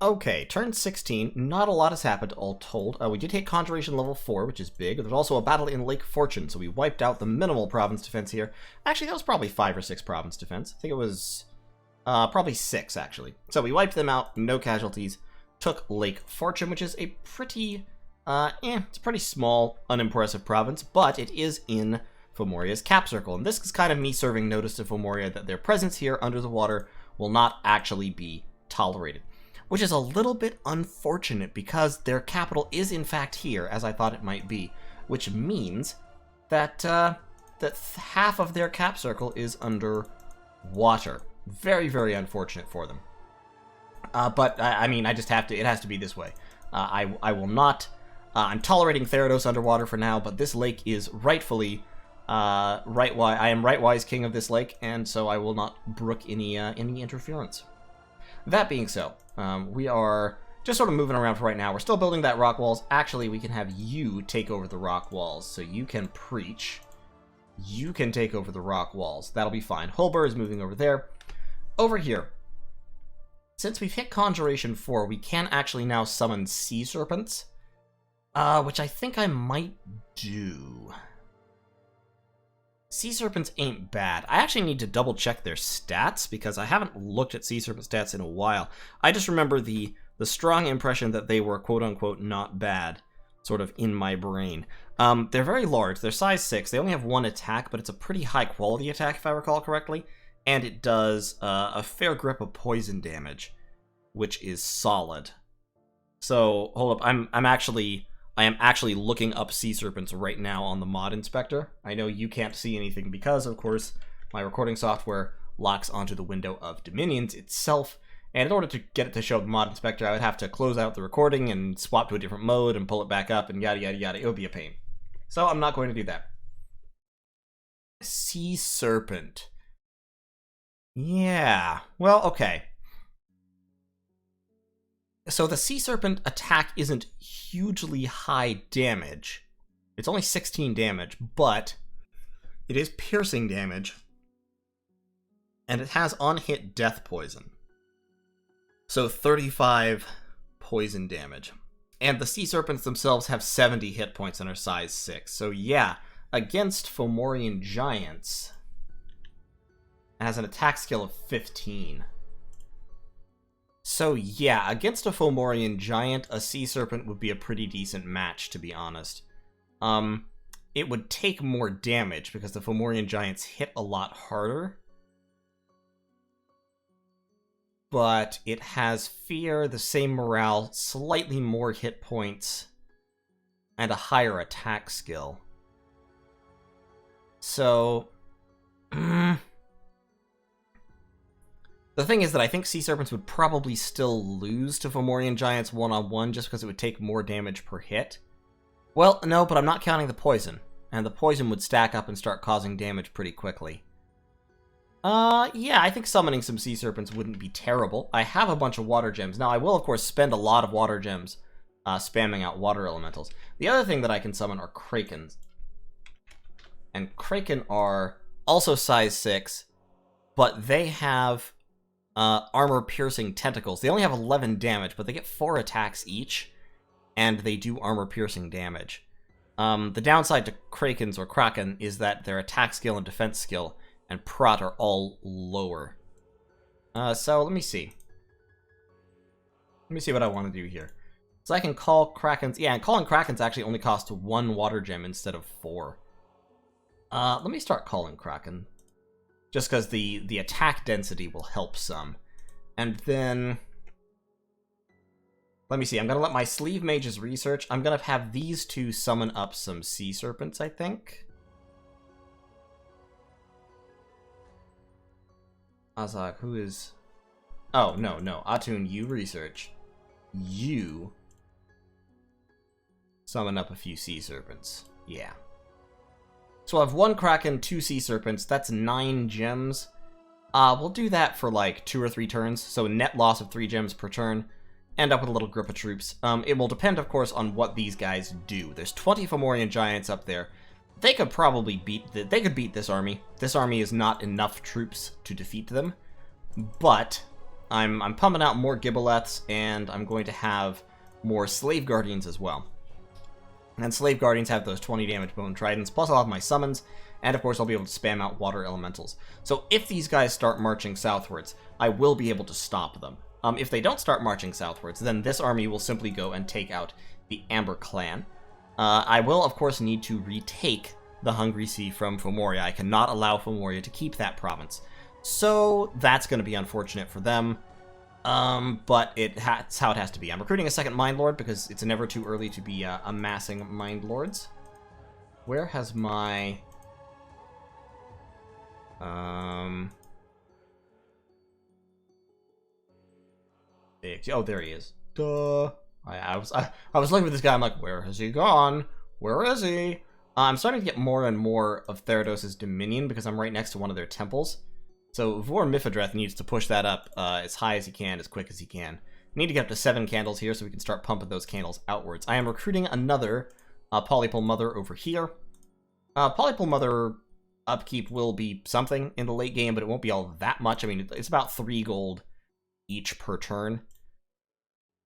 Okay, turn 16. Not a lot has happened, all told. We did hit Conjuration level 4, which is big. There's also a battle in Lake Fortune, so we wiped out the minimal province defense here. Actually, that was probably 5 or 6 province defense. I think it was probably 6, actually. So we wiped them out, no casualties. Took Lake Fortune, which is a pretty, it's a pretty small, unimpressive province, but it is in Fomoria's cap circle. And this is kind of me serving notice to Fomoria that their presence here under the water will not actually be tolerated. Which is a little bit unfortunate because their capital is in fact here, as I thought it might be, which means that half of their cap circle is under water. Very, very unfortunate for them. But I mean, I just have to. It has to be this way. I will not. I'm tolerating Therodos underwater for now, but this lake is rightfully I am rightwise king of this lake, and so I will not brook any interference. That being so, we are just sort of moving around for right now. We're still building that rock walls. Actually, we can have you take over the rock walls. So you can preach. You can take over the rock walls. That'll be fine. Holber is moving over there. Over here. Since we've hit Conjuration 4, we can actually now summon sea serpents. Which I think I might do. Sea serpents ain't bad. I actually need to double check their stats because I haven't looked at sea serpent stats in a while. I just remember the strong impression that they were quote-unquote not bad sort of in my brain. They're very large. They're size 6. They only have 1 attack, but it's a pretty high-quality attack if I recall correctly. And it does a fair grip of poison damage, which is solid. So, hold up. I am actually looking up sea serpents right now on the mod inspector. I know you can't see anything because, of course, my recording software locks onto the window of Dominions itself. And in order to get it to show the mod inspector, I would have to close out the recording and swap to a different mode and pull it back up and yada yada yada. It would be a pain. So I'm not going to do that. Sea serpent. Yeah. Well, okay. So the Sea Serpent attack isn't hugely high damage. It's only 16 damage, but it is piercing damage. And it has on-hit death poison. So 35 poison damage. And the Sea Serpents themselves have 70 hit points and are size 6. So yeah, against Fomorian Giants, it has an attack skill of 15. So yeah, against a Fomorian Giant, a Sea Serpent would be a pretty decent match, to be honest. It would take more damage, because the Fomorian Giants hit a lot harder. But it has Fear, the same morale, slightly more hit points, and a higher attack skill. So... The thing is that I think Sea Serpents would probably still lose to Fomorian Giants one-on-one just because it would take more damage per hit. Well, no, but I'm not counting the poison. And the poison would stack up and start causing damage pretty quickly. Yeah, I think summoning some Sea Serpents wouldn't be terrible. I have a bunch of water gems. Now, I will, of course, spend a lot of water gems spamming out water elementals. The other thing that I can summon are Krakens. And Kraken are also size 6, but they have... armor-piercing tentacles. They only have 11 damage, but they get 4 attacks each, and they do armor-piercing damage. The downside to Krakens or Kraken is that their attack skill and defense skill and prot are all lower. So let me see. Let me see what I want to do here. So I can call Krakens... Yeah, and calling Krakens actually only costs 1 water gem instead of 4. Let me start calling Kraken. Just because the attack density will help some. And then... Let me see, I'm going to let my sleeve mages research. I'm going to have these two summon up some Sea Serpents, I think. Azak, who is... Oh, no. Atun, you research. You summon up a few Sea Serpents. Yeah. So I have 1 Kraken, 2 Sea Serpents, that's 9 gems. We'll do that for like 2 or 3 turns, so a net loss of 3 gems per turn. End up with a little group of troops. It will depend, of course, on what these guys do. There's 20 Fomorian Giants up there. They could probably beat this army. This army is not enough troops to defeat them. But I'm pumping out more Gibboleths, and I'm going to have more Slave Guardians as well. And Slave Guardians have those 20 damage Bone Tridents, plus I'll have my summons, and of course I'll be able to spam out Water Elementals. So if these guys start marching southwards, I will be able to stop them. If they don't start marching southwards, then this army will simply go and take out the Amber Clan. I will, of course, need to retake the Hungry Sea from Fomoria. I cannot allow Fomoria to keep that province. So that's going to be unfortunate for them. But it's how it has to be. I'm recruiting a second Mind Lord because it's never too early to be amassing Mind Lords. Where has my... Oh, there he is. Duh. I was looking at this guy, I'm like, where has he gone? Where is he? I'm starting to get more and more of Therodos' dominion because I'm right next to one of their temples. So Vor Mifidreth needs to push that up as high as he can, as quick as he can. We need to get up to 7 candles here so we can start pumping those candles outwards. I am recruiting another Polypole Mother over here. Polypole Mother upkeep will be something in the late game, but it won't be all that much. I mean, it's about 3 gold each per turn.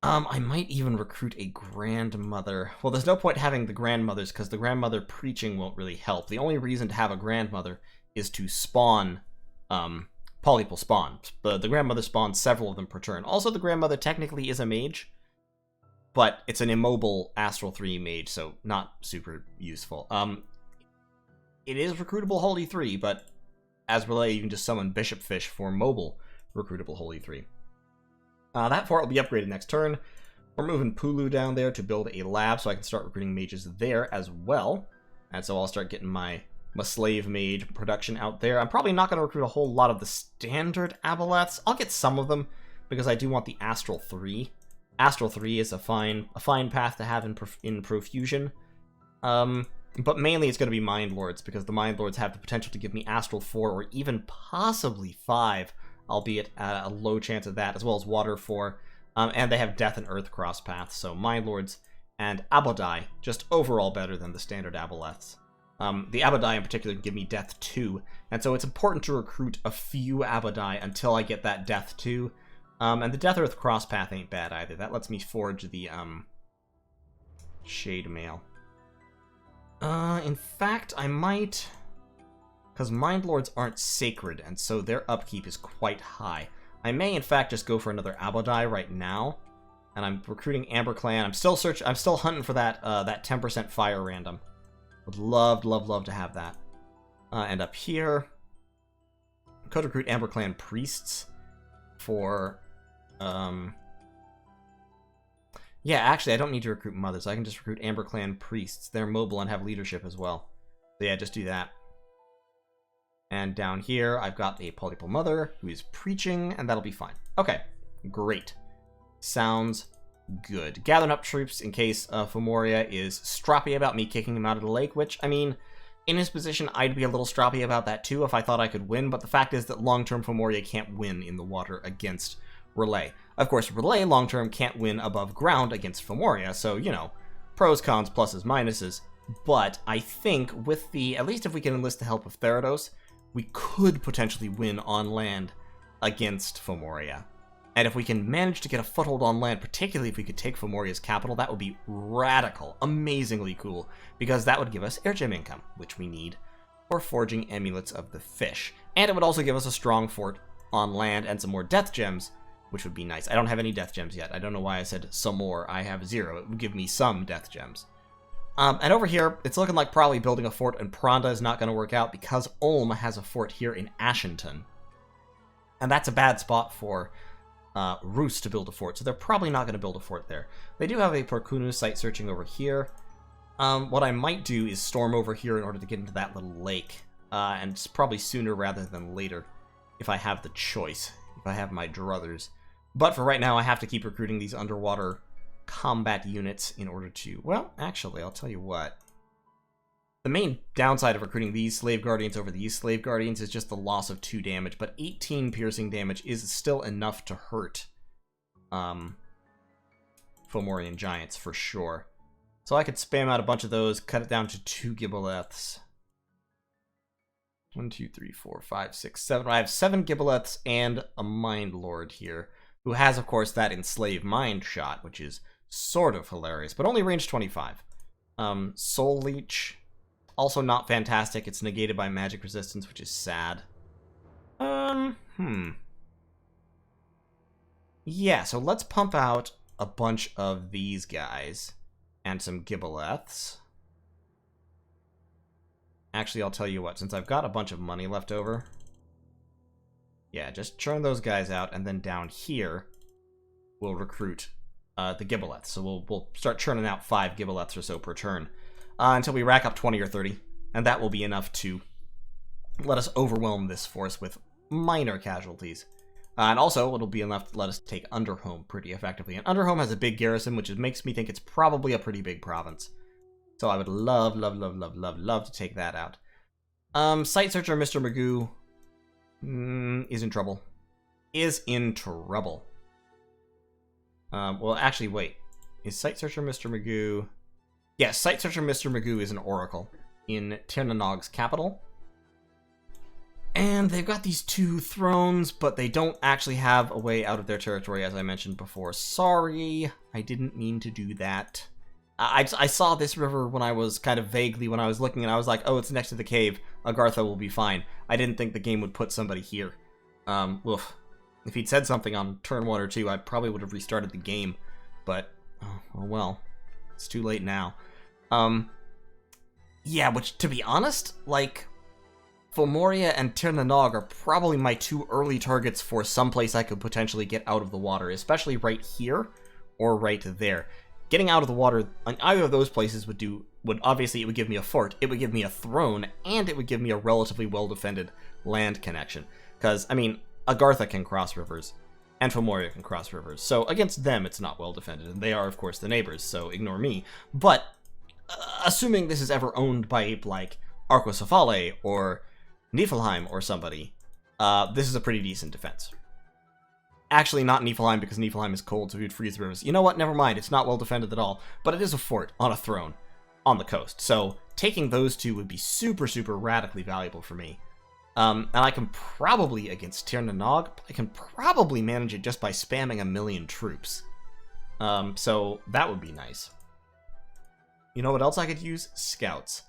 I might even recruit a Grandmother. Well, there's no point having the Grandmothers because the Grandmother preaching won't really help. The only reason to have a Grandmother is to spawn Polypole spawn. But the Grandmother spawns several of them per turn. Also, the Grandmother technically is a mage, but it's an immobile Astral 3 mage, so not super useful. It is recruitable Holy 3, but as Relay, you can just summon Bishop Fish for mobile recruitable Holy 3. That fort will be upgraded next turn. We're moving Pulu down there to build a lab so I can start recruiting mages there as well. And so I'll start getting my slave mage production out there. I'm probably not going to recruit a whole lot of the standard Aboleths. I'll get some of them because I do want the Astral 3. Astral 3 is a fine path to have in Profusion. But mainly it's going to be Mind Lords because the Mind Lords have the potential to give me Astral 4 or even possibly 5. Albeit at a low chance of that, as well as Water 4, and they have Death and Earth cross paths, so Mind Lords and Abodai, just overall better than the standard Aboleths. The Abodai in particular give me Death 2, and so it's important to recruit a few Abodai until I get that Death 2, and the Death Earth cross path ain't bad either. That lets me forge the Shade Mail. In fact, I might... because Mind Lords aren't sacred, and so their upkeep is quite high. I may, in fact, just go for another Abodai right now. And I'm recruiting Amber Clan. I'm still hunting for that 10% fire random. Would love to have that. And up here, could recruit Amber Clan priests for... Yeah, actually, I don't need to recruit mothers. I can just recruit Amber Clan priests. They're mobile and have leadership as well. So yeah, just do that. And down here, I've got a Polypole Mother who is preaching, and that'll be fine. Okay, great. Sounds good. Gathering up troops in case Fomoria is stroppy about me kicking him out of the lake, which, I mean, in his position, I'd be a little stroppy about that too if I thought I could win, but the fact is that long-term Fomoria can't win in the water against Relay. Of course, Relay long-term can't win above ground against Fomoria, so, you know, pros, cons, pluses, minuses. But I think with the, at least if we can enlist the help of Therodos, we could potentially win on land against Fomoria. And if we can manage to get a foothold on land, particularly if we could take Fomoria's capital, that would be radical, amazingly cool, because that would give us air gem income, which we need for forging Amulets of the Fish. And it would also give us a strong fort on land and some more death gems, which would be nice. I don't have any death gems yet. I don't know why I said some more. I have 0. It would give me some death gems. And over here, it's looking like probably building a fort in Pronda is not going to work out because Ulm has a fort here in Ashington. And that's a bad spot for Roos to build a fort, so they're probably not going to build a fort there. They do have a Porkunu site searching over here. What I might do is storm over here in order to get into that little lake. And it's probably sooner rather than later if I have the choice, if I have my druthers. But for right now, I have to keep recruiting these underwater combat units in order to... Well, actually, I'll tell you what. The main downside of recruiting these Slave Guardians over these Slave Guardians is just the loss of 2 damage, but 18 piercing damage is still enough to hurt Fomorian Giants, for sure. So I could spam out a bunch of those, cut it down to 2 Gibboleths. 1, 2, 3, 4, 5, 6, 7. I have 7 Giboleths and a Mind Lord here, who has, of course, that Enslave Mind shot, which is sort of hilarious, but only range 25. Soul Leech, also not fantastic. It's negated by magic resistance, which is sad. Yeah, so let's pump out a bunch of these guys and some Giboleths. Actually, I'll tell you what, since I've got a bunch of money left over, yeah, just churn those guys out, and then down here, we'll recruit the Giboleths. So we'll start churning out 5 Giboleths or so per turn until we rack up 20 or 30, and that will be enough to let us overwhelm this force with minor casualties. And also, it'll be enough to let us take Underhome pretty effectively. And Underhome has a big garrison, which makes me think it's probably a pretty big province. So I would love to take that out. Site Searcher Mr. Magoo is in trouble. Well, actually, wait. Is Site Searcher Mr. Magoo... Yes, Site Searcher Mr. Magoo is an oracle in Tir Na's capital. And they've got these 2 thrones, but they don't actually have a way out of their territory, as I mentioned before. Sorry, I didn't mean to do that. I saw this river when I was kind of vaguely, when I was looking, and I was like, oh, it's next to the cave. Agartha will be fine. I didn't think the game would put somebody here. Oof. If he'd said something on turn 1 or 2, I probably would have restarted the game. But, oh well. It's too late now. Yeah, which, to be honest, like, Fomoria and Tir Na are probably my 2 early targets for someplace I could potentially get out of the water, especially right here or right there. Getting out of the water on either of those places would obviously, it would give me a fort, it would give me a throne, and it would give me a relatively well-defended land connection. Because, I mean, Agartha can cross rivers, and Fomoria can cross rivers. So against them, it's not well-defended, and they are, of course, the neighbors, so ignore me. But, assuming this is ever owned by, like, Arcoscephale or Niefelheim or somebody, this is a pretty decent defense. Actually, not Niefelheim, because Niefelheim is cold, so he would freeze rivers. You know what? Never mind. It's not well defended at all. But it is a fort on a throne on the coast. So taking those 2 would be super, super radically valuable for me. And I can probably, against Tir Na, I can probably manage it just by spamming 1,000,000 troops. So that would be nice. You know what else I could use? Scouts.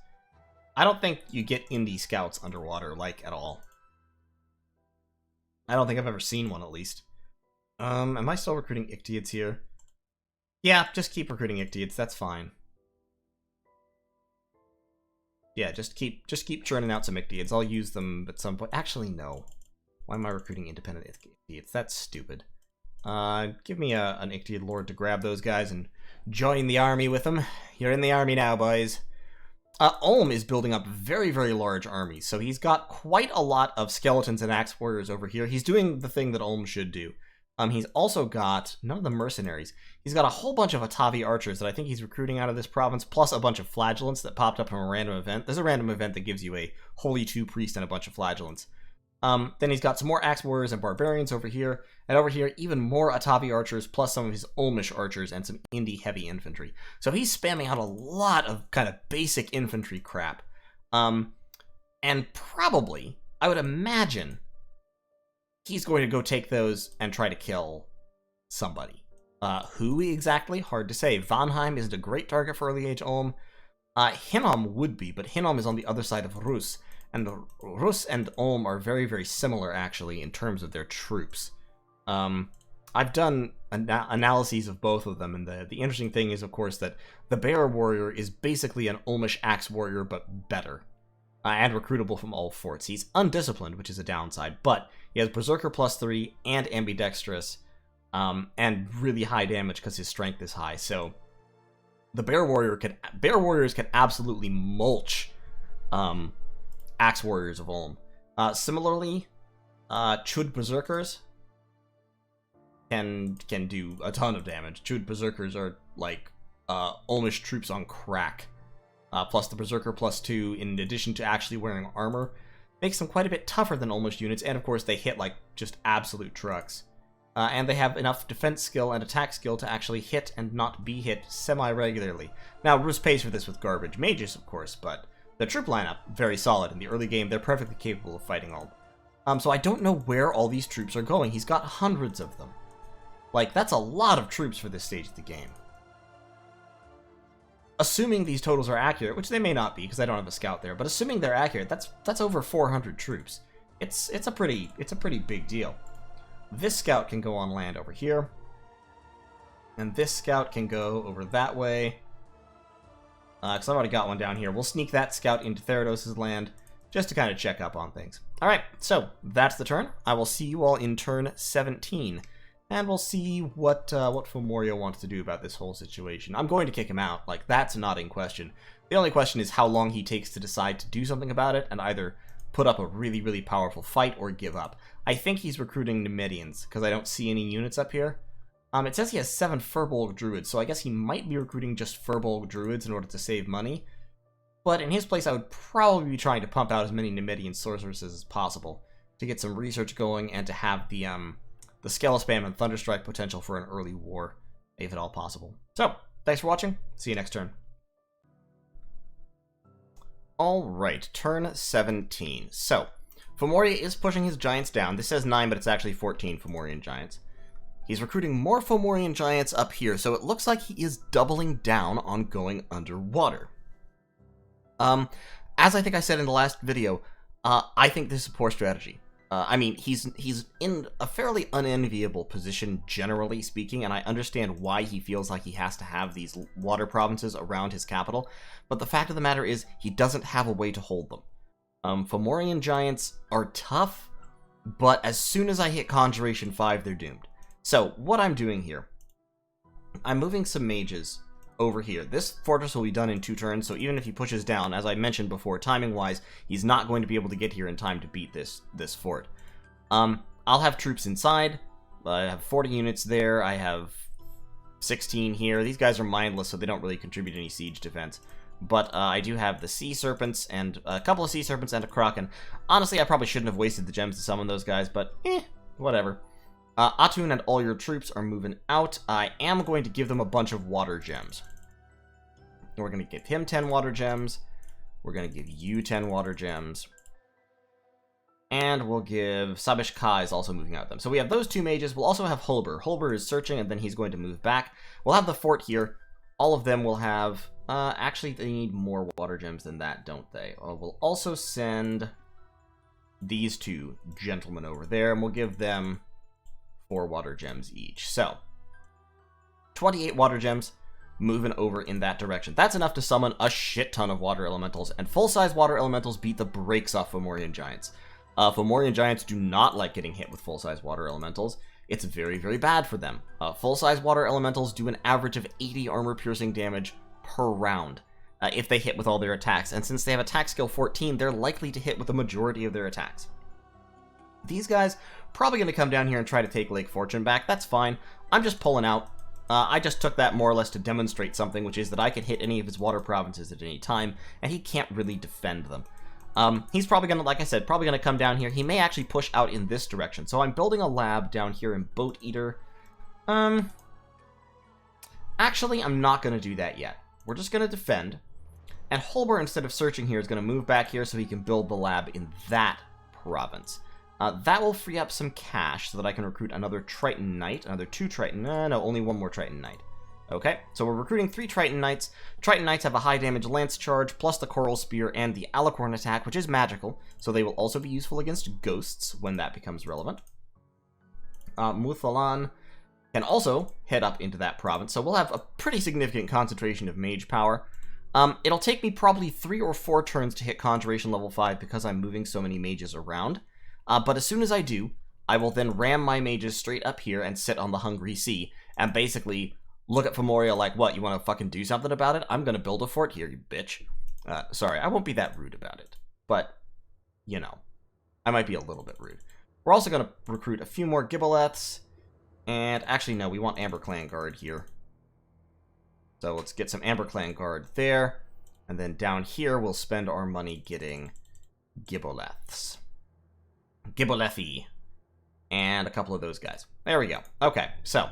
I don't think you get indie scouts underwater, like, at all. I don't think I've ever seen one, at least. Am I still recruiting Ictiids here? Yeah, just keep recruiting Ictiids, that's fine. Yeah, just keep churning out some Ictiids. I'll use them at some point. Actually, no. Why am I recruiting independent Ictiids? That's stupid. Give me an Ictiid Lord to grab those guys and join the army with them. You're in the army now, boys. Ulm is building up very, very large armies, so he's got quite a lot of skeletons and axe warriors over here. He's doing the thing that Ulm should do. He's also got none of the mercenaries. He's got a whole bunch of Atavi archers that I think he's recruiting out of this province, plus a bunch of flagellants that popped up from a random event. There's a random event that gives you a Holy 2 priest and a bunch of flagellants. Then he's got some more axe warriors and barbarians over here, and over here even more Atavi archers, plus some of his Ulmish archers and some indie heavy infantry. So he's spamming out a lot of kind of basic infantry crap. And probably, I would imagine, he's going to go take those and try to kill somebody. Who exactly? Hard to say. Vanheim isn't a great target for early age Ulm. Hinnom would be, but Hinnom is on the other side of Rus. And Rus and Ulm are very, very similar, actually, in terms of their troops. I've done analyses of both of them, and the interesting thing is, of course, that the Bear Warrior is basically an Ulmish Axe Warrior, but better. And recruitable from all forts. He's undisciplined, which is a downside, but he has Berserker +3 and Ambidextrous, and really high damage because his strength is high. So the Bear Warriors can absolutely mulch Axe Warriors of Ulm. Similarly, Chud Berserkers can do a ton of damage. Chud Berserkers are like Ulmish troops on crack. Plus the Berserker +2, in addition to actually wearing armor, makes them quite a bit tougher than Ulmish units, and of course they hit like just absolute trucks. And they have enough defense skill and attack skill to actually hit and not be hit semi-regularly. Now, Rus pays for this with garbage mages, of course, but The troop lineup, very solid. In the early game, they're perfectly capable of fighting all. So I don't know where all these troops are going. He's got hundreds of them. Like, that's a lot of troops for this stage of the game. Assuming these totals are accurate, which they may not be because I don't have a scout there, but assuming they're accurate, that's over 400 troops. It's a pretty big deal. This scout can go on land over here, and this scout can go over that way. Because I've already got one down here. We'll sneak that scout into Therodos' land just to kind of check up on things. All right, so that's the turn. I will see you all in turn 17. And we'll see what Fomoria wants to do about this whole situation. I'm going to kick him out. Like, that's not in question. The only question is how long he takes to decide to do something about it and either put up a really, really powerful fight or give up. I think he's recruiting Nemedians, because I don't see any units up here. It says he has 7 Firbolg Druids, so I guess he might be recruiting just Firbolg Druids in order to save money. But in his place, I would probably be trying to pump out as many Nemedian sorceresses as possible to get some research going and to have the Skelespam and Thunderstrike potential for an early war, if at all possible. So, thanks for watching. See you next turn. Alright, turn 17. So, Fomoria is pushing his giants down. This says 9, but it's actually 14 Fomorian giants. He's recruiting more Fomorian giants up here, so it looks like he is doubling down on going underwater. As I think I said in the last video, I think this is a poor strategy. I mean, he's in a fairly unenviable position, generally speaking, and I understand why he feels like he has to have these water provinces around his capital, but the fact of the matter is, he doesn't have a way to hold them. Fomorian giants are tough, but as soon as I hit Conjuration 5, they're doomed. So, what I'm doing here, I'm moving some mages over here. This fortress will be done in 2 turns, so even if he pushes down, as I mentioned before, timing-wise, he's not going to be able to get here in time to beat this fort. I'll have troops inside. I have 40 units there. I have 16 here. These guys are mindless, so they don't really contribute any siege defense. But I do have the Sea Serpents, and a couple of Sea Serpents and a Kraken. Honestly, I probably shouldn't have wasted the gems to summon those guys, but whatever. Atun and all your troops are moving out. I am going to give them a bunch of water gems. We're going to give him 10 water gems. We're going to give you 10 water gems. And we'll give Sabish Ka is also moving out them. So we have those 2 mages. We'll also have Holber. Holber is searching, and then he's going to move back. We'll have the fort here. All of them will have... actually, they need more water gems than that, don't they? We'll also send these 2 gentlemen over there, and we'll give them 4 water gems each. So, 28 water gems moving over in that direction. That's enough to summon a shit ton of water elementals, and full-size water elementals beat the brakes off Fomorian giants. Fomorian giants do not like getting hit with full-size water elementals. It's very, very bad for them. Full-size water elementals do an average of 80 armor-piercing damage per round if they hit with all their attacks, and since they have attack skill 14, they're likely to hit with the majority of their attacks. These guys probably going to come down here and try to take Lake Fortune back. That's fine. I'm just pulling out. I just took that more or less to demonstrate something, which is that I can hit any of his water provinces at any time, and he can't really defend them. He's probably going to, like I said, probably going to come down here. He may actually push out in this direction. So I'm building a lab down here in Boat Eater. Actually, I'm not going to do that yet. We're just going to defend. And Holber, instead of searching here, is going to move back here so he can build the lab in that province. That will free up some cash so that I can recruit another Triton Knight, another 2 Triton... No, only 1 more Triton Knight. Okay, so we're recruiting 3 Triton Knights. Triton Knights have a high damage lance charge, plus the Coral Spear and the Alicorn attack, which is magical, so they will also be useful against ghosts when that becomes relevant. Muthalan can also head up into that province, so we'll have a pretty significant concentration of mage power. It'll take me probably 3 or 4 turns to hit Conjuration level 5 because I'm moving so many mages around. But as soon as I do, I will then ram my mages straight up here and sit on the Hungry Sea, and basically look at Fomoria like, what, you want to fucking do something about it? I'm going to build a fort here, you bitch. Sorry, I won't be that rude about it, but, you know, I might be a little bit rude. We're also going to recruit a few more Gibboleths, and actually, no, we want Amber Clan Guard here. So let's get some Amber Clan Guard there, and then down here we'll spend our money getting Gibboleths. Gibbolethi, and a couple of those guys. There we go. Okay, so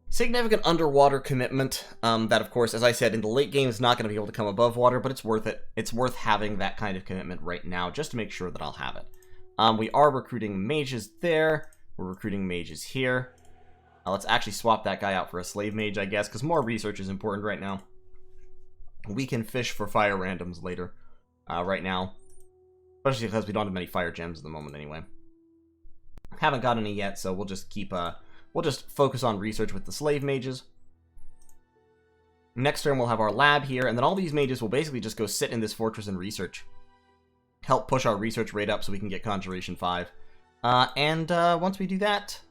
Significant underwater commitment, that of course, as I said, in the late game is not going to be able to come above water, but it's worth it. It's worth having that kind of commitment right now, just to make sure that I'll have it. We are recruiting mages there. We're recruiting mages here. Let's actually swap that guy out for a slave mage, I guess, because more research is important right now. We can fish for fire randoms later, right now. Especially because we don't have many fire gems at the moment anyway. Haven't got any yet, so we'll just keep, we'll just focus on research with the slave mages. Next turn we'll have our lab here, and then all these mages will basically just go sit in this fortress and research. Help push our research rate up so we can get Conjuration 5. Once we do that,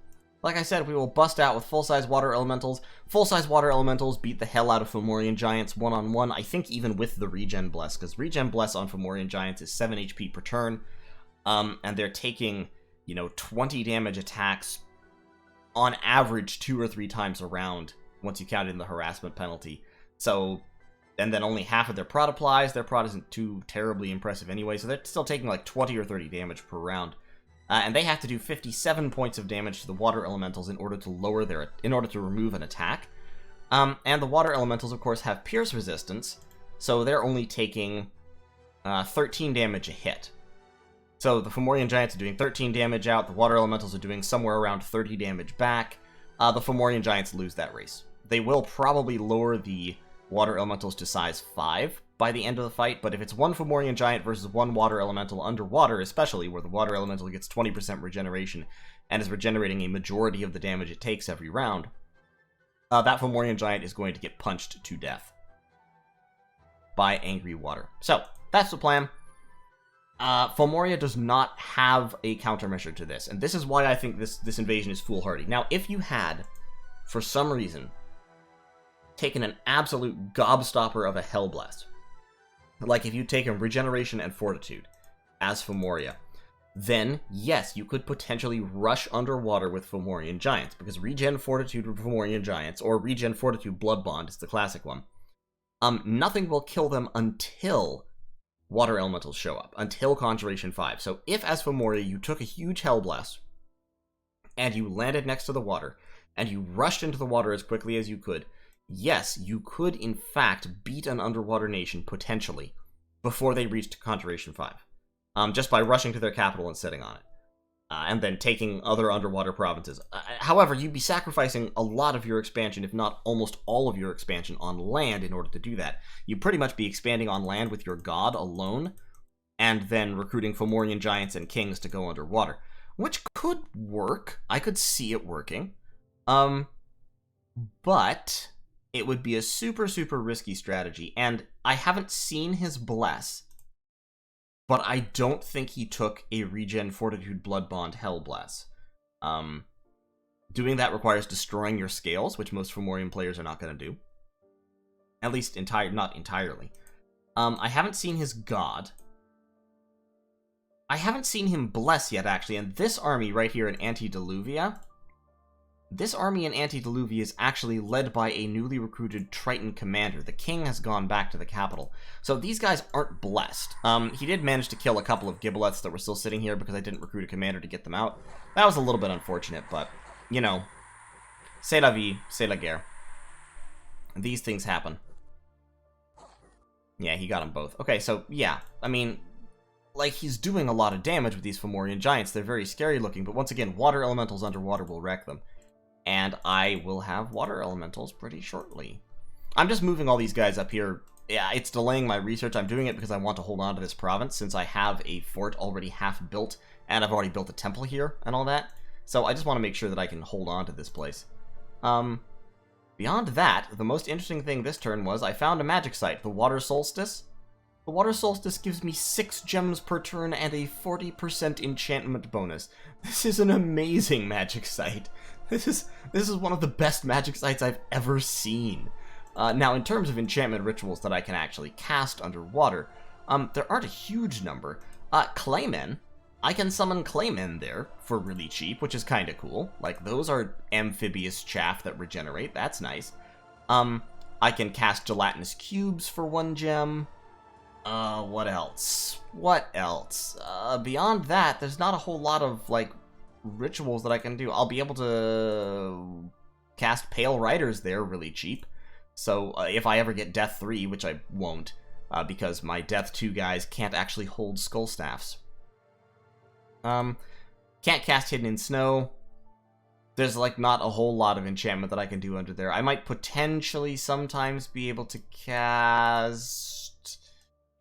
like I said, we will bust out with full-size water elementals. Full-size water elementals beat the hell out of Fomorian giants one-on-one, I think even with the Regen Bless, because Regen Bless on Fomorian giants is 7 HP per turn, and they're taking, you know, 20 damage attacks on average 2 or 3 times a round, once you count in the harassment penalty. So, and then only half of their prot applies. Their prot isn't too terribly impressive anyway, so they're still taking like 20 or 30 damage per round. And they have to do 57 points of damage to the water elementals in order to remove an attack. And the water elementals, of course, have pierce resistance, so they're only taking 13 damage a hit. So the Fomorian giants are doing 13 damage out, the water elementals are doing somewhere around 30 damage back. The Fomorian giants lose that race. They will probably lower the water elementals to size 5 by the end of the fight, but if it's one Fomorian giant versus one water elemental underwater, especially where the water elemental gets 20% regeneration and is regenerating a majority of the damage it takes every round, that Fomorian giant is going to get punched to death by angry water. So, that's the plan. Fomoria does not have a countermeasure to this, and this is why I think this invasion is foolhardy. Now, if you had, for some reason, taken an absolute gobstopper of a Hellblast, like if you'd taken Regeneration and Fortitude as Fomoria, then yes, you could potentially rush underwater with Fomorian giants, because Regen Fortitude with Fomorian giants, or Regen Fortitude Blood Bond is the classic one. Nothing will kill them until water elementals show up, until Conjuration 5. So if, as Fomoria, you took a huge Hellblast, and you landed next to the water, and you rushed into the water as quickly as you could, yes, you could in fact beat an underwater nation, potentially, before they reached Conjuration 5. Just by rushing to their capital and sitting on it. And then taking other underwater provinces. However, you'd be sacrificing a lot of your expansion, if not almost all of your expansion, on land in order to do that. You'd pretty much be expanding on land with your god alone, and then recruiting Fomorian giants and kings to go underwater. Which could work. I could see it working. But it would be a super, super risky strategy, and I haven't seen his bless, but I don't think he took a Regen Fortitude Blood Bond Hell Bless. Doing that requires destroying your scales, which most Fomorian players are not going to do. At least not entirely. I haven't seen his god. I haven't seen him bless yet, actually, and this army right here in Antediluvian, this army in Antediluvian is actually led by a newly recruited Triton commander. The king has gone back to the capital. So these guys aren't blessed. He did manage to kill a couple of Gibbelets that were still sitting here because I didn't recruit a commander to get them out. That was a little bit unfortunate, but, you know, c'est la vie, c'est la guerre. These things happen. Yeah, he got them both. Okay, so, yeah, I mean, like, he's doing a lot of damage with these Fomorian giants. They're very scary looking, but once again, water elementals underwater will wreck them. And I will have water elementals pretty shortly. I'm just moving all these guys up here. Yeah, it's delaying my research. I'm doing it because I want to hold on to this province, since I have a fort already half built, and I've already built a temple here and all that. So I just want to make sure that I can hold on to this place. Beyond that, the most interesting thing this turn was I found a magic site, the Water Solstice. The Water Solstice gives me 6 gems per turn and a 40% enchantment bonus. This is an amazing magic site. This is one of the best magic sites I've ever seen. Now, in terms of enchantment rituals that I can actually cast underwater, there aren't a huge number. Claymen, I can summon Claymen there for really cheap, which is kind of cool. Like, those are amphibious chaff that regenerate. That's nice. I can cast gelatinous cubes for 1 gem. What else? What else? Beyond that, there's not a whole lot of, like, rituals that I can do. I'll be able to cast Pale Riders there really cheap. So if I ever get Death 3, which I won't, because my Death 2 guys can't actually hold Skull Staffs. Can't cast Hidden in Snow. There's, like, not a whole lot of enchantment that I can do under there. I might potentially sometimes be able to cast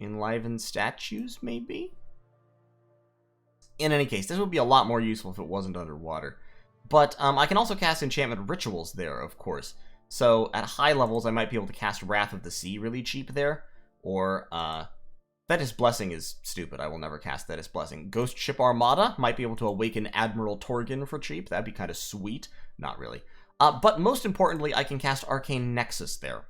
Enliven Statues, maybe? In any case, this would be a lot more useful if it wasn't underwater. But I can also cast Enchantment Rituals there, of course. So at high levels, I might be able to cast Wrath of the Sea really cheap there. Or, Thetis Blessing is stupid. I will never cast Thetis Blessing. Ghost Ship Armada might be able to awaken Admiral Torgon for cheap. That'd be kind of sweet. Not really. But most importantly, I can cast Arcane Nexus there.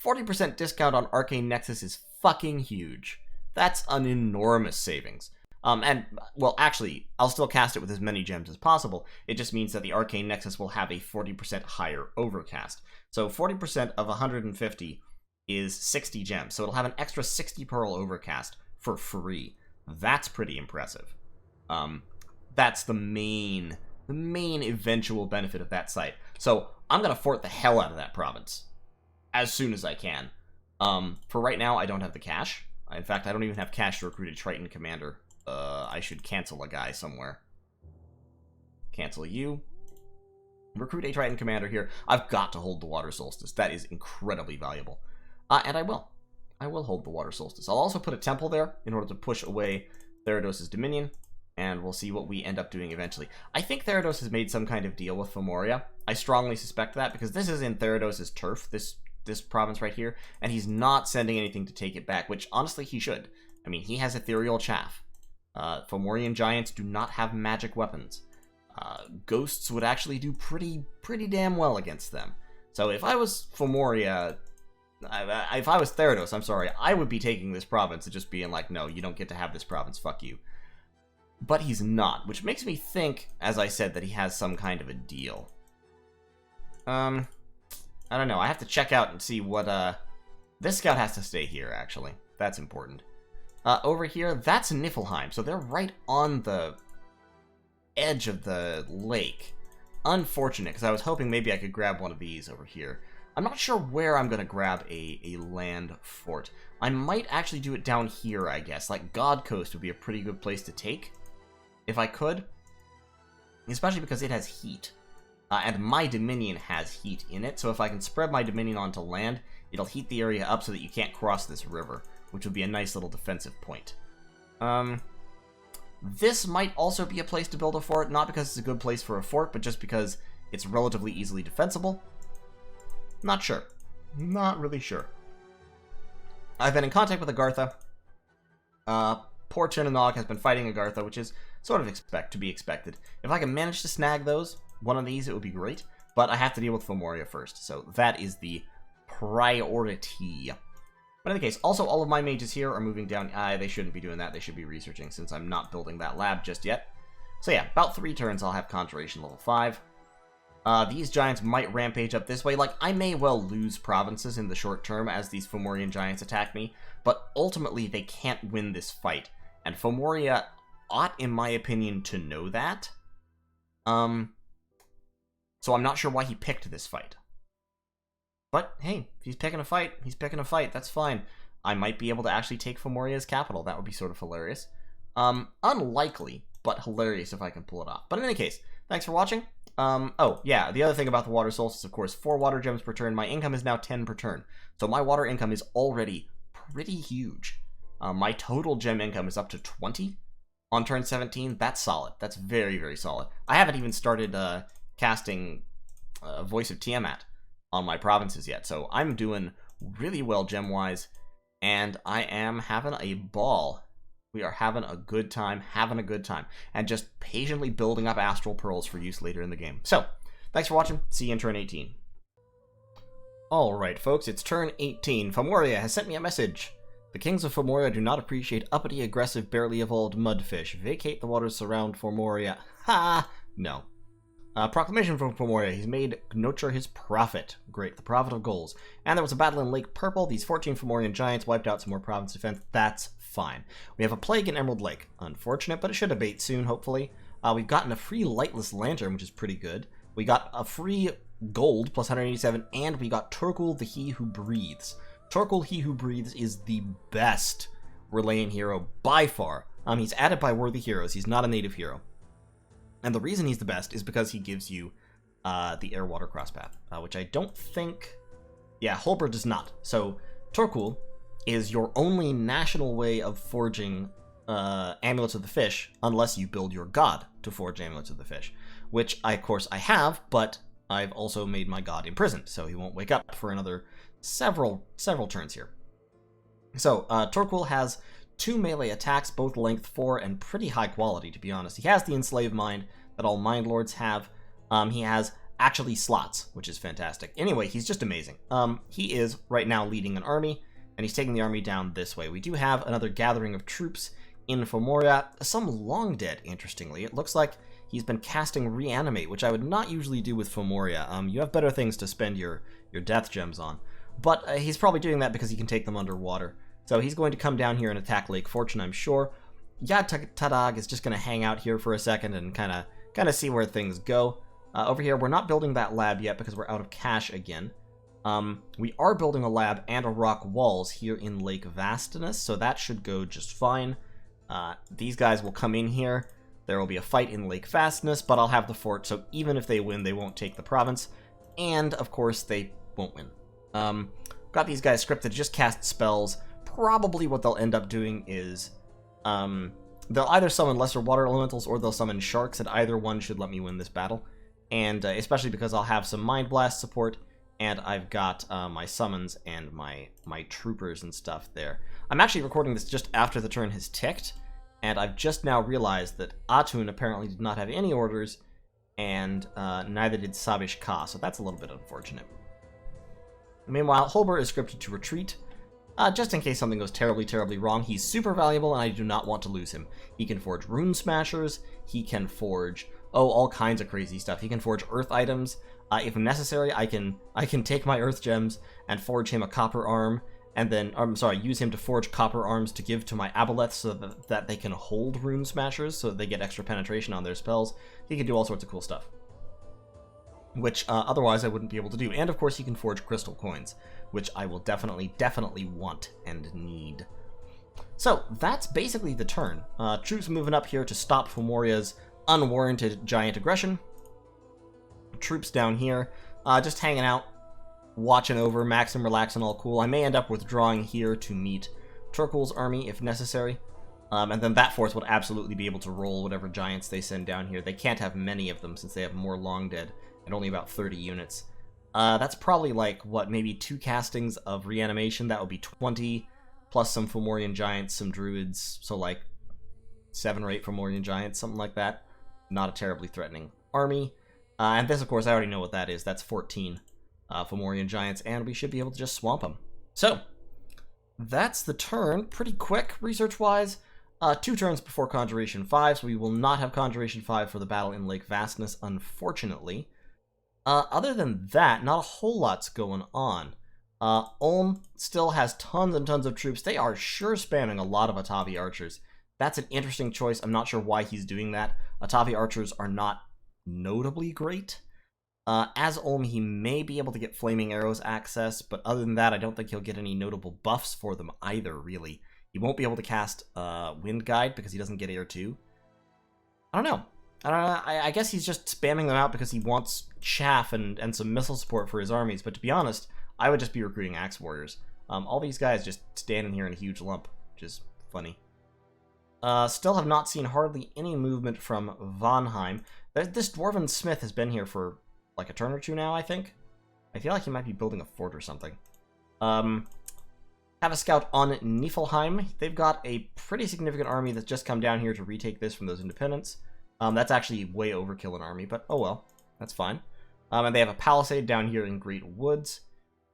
40% discount on Arcane Nexus is fucking huge. That's an enormous savings. And, well, actually, I'll still cast it with as many gems as possible. It just means that the Arcane Nexus will have a 40% higher overcast. So 40% of 150 is 60 gems. So it'll have an extra 60 pearl overcast for free. That's pretty impressive. That's the main eventual benefit of that site. So I'm going to fort the hell out of that province as soon as I can. For right now, I don't have the cash. In fact, I don't even have cash to recruit a Triton commander. I should cancel a guy somewhere. Cancel you. Recruit a Triton commander here. I've got to hold the Water Solstice. That is incredibly valuable. And I will. I will hold the Water Solstice. I'll also put a temple there in order to push away Therodos' dominion, and we'll see what we end up doing eventually. I think Therodos has made some kind of deal with Fomoria. I strongly suspect that, because this is in Therodos' turf, this province right here, and he's not sending anything to take it back, which honestly he should. I mean, he has Ethereal Chaff. Fomorian giants do not have magic weapons. Ghosts would actually do pretty damn well against them. So if I was Fomoria, if I was Therodos, I'm sorry, I would be taking this province and just being like, no, you don't get to have this province, fuck you. But he's not, which makes me think, as I said, that he has some kind of a deal. I don't know, I have to check out and see what, this scout has to stay here, actually. That's important. Over here, that's Niefelheim, so they're right on the edge of the lake. Unfortunate, because I was hoping maybe I could grab one of these over here. I'm not sure where I'm going to grab a land fort. I might actually do it down here, I guess. Like, God Coast would be a pretty good place to take, if I could. Especially because it has heat. And my Dominion has heat in it, so if I can spread my Dominion onto land, it'll heat the area up so that you can't cross this river, which would be a nice little defensive point. This might also be a place to build a fort, not because it's a good place for a fort, but just because it's relatively easily defensible. Not sure. Not really sure. I've been in contact with Agartha. Poor Tir Na has been fighting Agartha, which is sort of to be expected. If I can manage to snag one of these, it would be great. But I have to deal with Fomoria first, so that is the priority. But in any case, also all of my mages here are moving down. They shouldn't be doing that. They should be researching, since I'm not building that lab just yet. So yeah, about 3 turns I'll have Conjuration level 5. These giants might rampage up this way. Like, I may well lose provinces in the short term as these Fomorian giants attack me, but ultimately they can't win this fight. And Fomoria ought, in my opinion, to know that. So I'm not sure why he picked this fight. But, hey, if he's picking a fight, he's picking a fight. That's fine. I might be able to actually take Fomoria's capital. That would be sort of hilarious. Unlikely, but hilarious if I can pull it off. But in any case, thanks for watching. Oh, yeah, the other thing about the Water Solstice, of course, 4 water gems per turn. My income is now 10 per turn. So my water income is already pretty huge. My total gem income is up to 20 on turn 17. That's solid. That's very, very solid. I haven't even started casting Voice of Tiamat on my provinces yet, so I'm doing really well gem-wise, and I am having a ball. We are having a good time, and just patiently building up Astral Pearls for use later in the game. So, thanks for watching. See you in turn 18. Alright, folks, it's turn 18. Fomoria has sent me a message. The kings of Fomoria do not appreciate uppity, aggressive, barely evolved mudfish. Vacate the waters surround Fomoria. Ha! No. Proclamation from Fomoria. He's made Gnocher his prophet. Great, the prophet of goals. And there was a battle in Lake Purple. These 14 Fomorian giants wiped out some more province defense. That's fine. We have a plague in Emerald Lake. Unfortunate, but it should abate soon, hopefully. We've gotten a free Lightless Lantern, which is pretty good. We got a free gold, plus 187, and we got Torkul the He Who Breathes. Torkul He Who Breathes is the best Relayan hero by far. He's added by worthy heroes. He's not a native hero. And the reason he's the best is because he gives you the air-water crosspath, which I don't think... Yeah, Holber does not. So Torkul is your only national way of forging Amulets of the Fish, unless you build your god to forge Amulets of the Fish, which, of course, I have, but I've also made my god imprisoned, so he won't wake up for another several turns here. So, Torkul has 2 melee attacks, both length 4, and pretty high quality, to be honest. He has the Enslaved Mind that all Mind Lords have. He has actually slots, which is fantastic. Anyway, he's just amazing. He is right now leading an army, and he's taking the army down this way. We do have another gathering of troops in Fomoria, some long dead, interestingly. It looks like he's been casting Reanimate, which I would not usually do with Fomoria. You have better things to spend your death gems on. But he's probably doing that because he can take them underwater. So he's going to come down here and attack Lake Fortune, I'm sure. Tadag is just going to hang out here for a second and kind of see where things go. Over here, we're not building that lab yet because we're out of cash again. We are building a lab and a rock walls here in Lake Vastinus, so that should go just fine. These guys will come in here. There will be a fight in Lake Vastinus, but I'll have the fort, so even if they win, they won't take the province. And, of course, they won't win. Got these guys scripted to just cast spells. Probably what they'll end up doing is they'll either summon lesser water elementals or they'll summon sharks, and either one should let me win this battle. And especially because I'll have some Mind Blast support, and I've got my summons and my troopers and stuff there. I'm actually recording this just after the turn has ticked, and I've just now realized that Atun apparently did not have any orders, and neither did Sabish Ka, so that's a little bit unfortunate. Meanwhile, Holber is scripted to retreat, just in case something goes terribly, terribly wrong. He's super valuable, and I do not want to lose him. He can forge Rune Smashers, he can forge, all kinds of crazy stuff. He can forge Earth items. If necessary, I can take my Earth Gems and forge him a Copper Arm, and then, use him to forge Copper Arms to give to my Aboleths so that they can hold Rune Smashers, so that they get extra penetration on their spells. He can do all sorts of cool stuff, which otherwise I wouldn't be able to do. And of course he can forge crystal coins, which I will definitely want and need. So that's basically the turn. Troops moving up here to stop Fomoria's unwarranted giant aggression. Troops down here, just hanging out, watching over, maxing, relaxing, all cool. I may end up withdrawing here to meet Torkul's army if necessary. And then that force would absolutely be able to roll whatever giants they send down here. They can't have many of them since they have more long dead and only about 30 units. That's probably like, what, maybe 2 castings of reanimation. That would be 20, plus some Fomorian giants, some druids, so like 7 or 8 Fomorian giants, something like that. Not a terribly threatening army. And this, of course, I already know what that is. That's 14 Fomorian giants, and we should be able to just swamp them. So, that's the turn. Pretty quick, research-wise. 2 turns before Conjuration 5, so we will not have Conjuration 5 for the battle in Lake Vastness, unfortunately. Other than that, not a whole lot's going on. Ulm still has tons and tons of troops. They are sure spamming a lot of Atavi archers. That's an interesting choice. I'm not sure why he's doing that. Atavi archers are not notably great. As Ulm, he may be able to get Flaming Arrows access, but other than that, I don't think he'll get any notable buffs for them either, really. He won't be able to cast Wind Guide because he doesn't get Air 2. I don't know. I guess he's just spamming them out because he wants chaff and some missile support for his armies, but to be honest, I would just be recruiting Axe Warriors. All these guys just standing here in a huge lump, which is funny. Still have not seen hardly any movement from Vanheim. This Dwarven Smith has been here for like a turn or 2 now, I think. I feel like he might be building a fort or something. Have a scout on Niefelheim. They've got a pretty significant army that's just come down here to retake this from those independents. That's actually way overkill an army, but oh well, that's fine. And they have a palisade down here in Great Woods.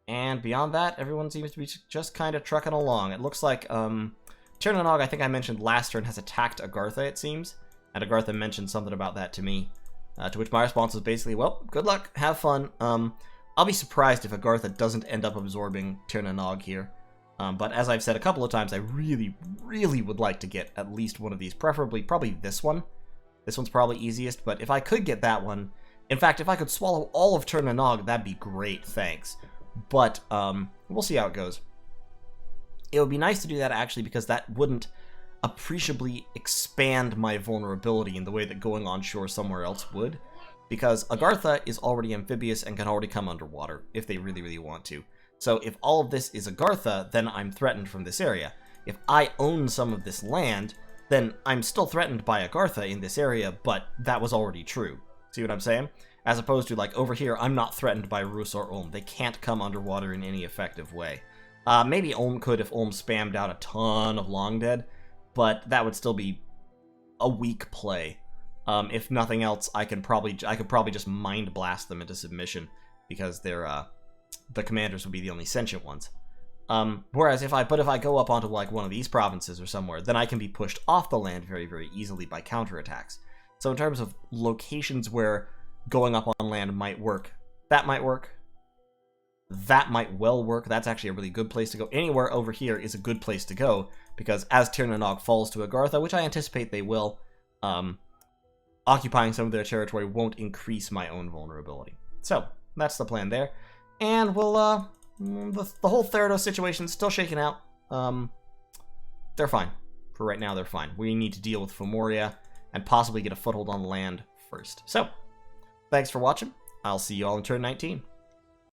And beyond that, everyone seems to be just kind of trucking along. It looks like Tir Na, I think I mentioned last turn, has attacked Agartha, it seems. And Agartha mentioned something about that to me. To which my response was basically, well, good luck, have fun. I'll be surprised if Agartha doesn't end up absorbing Tir Na here. But as I've said a couple of times, I really, really would like to get at least one of these, preferably probably this one. This one's probably easiest, but if I could get that one, In fact, if I could swallow all of Tir Na, that'd be great, thanks. But, we'll see how it goes. It would be nice to do that, actually, because that wouldn't appreciably expand my vulnerability in the way that going on shore somewhere else would. Because Agartha is already amphibious and can already come underwater, if they really, really want to. So if all of this is Agartha, then I'm threatened from this area. If I own some of this land, then I'm still threatened by Agartha in this area, but that was already true. See what I'm saying? As opposed to, like, over here, I'm not threatened by Rus or Ulm. They can't come underwater in any effective way. Maybe Ulm could if Ulm spammed out a ton of Long Dead, but that would still be a weak play. If nothing else, I could probably just Mind Blast them into submission, because they're, the commanders would be the only sentient ones. Whereas if I go up onto, like, one of these provinces or somewhere, then I can be pushed off the land very, very easily by counterattacks. So in terms of locations where going up on land might work, that might work. That might well work. That's actually a really good place to go. Anywhere over here is a good place to go, because as Tir Na falls to Agartha, which I anticipate they will, occupying some of their territory won't increase my own vulnerability. So, that's the plan there. And we'll, the whole Therodos situation's still shaking out. They're fine. For right now, they're fine. We need to deal with Fomoria and possibly get a foothold on land first. So, thanks for watching. I'll see you all in turn 19.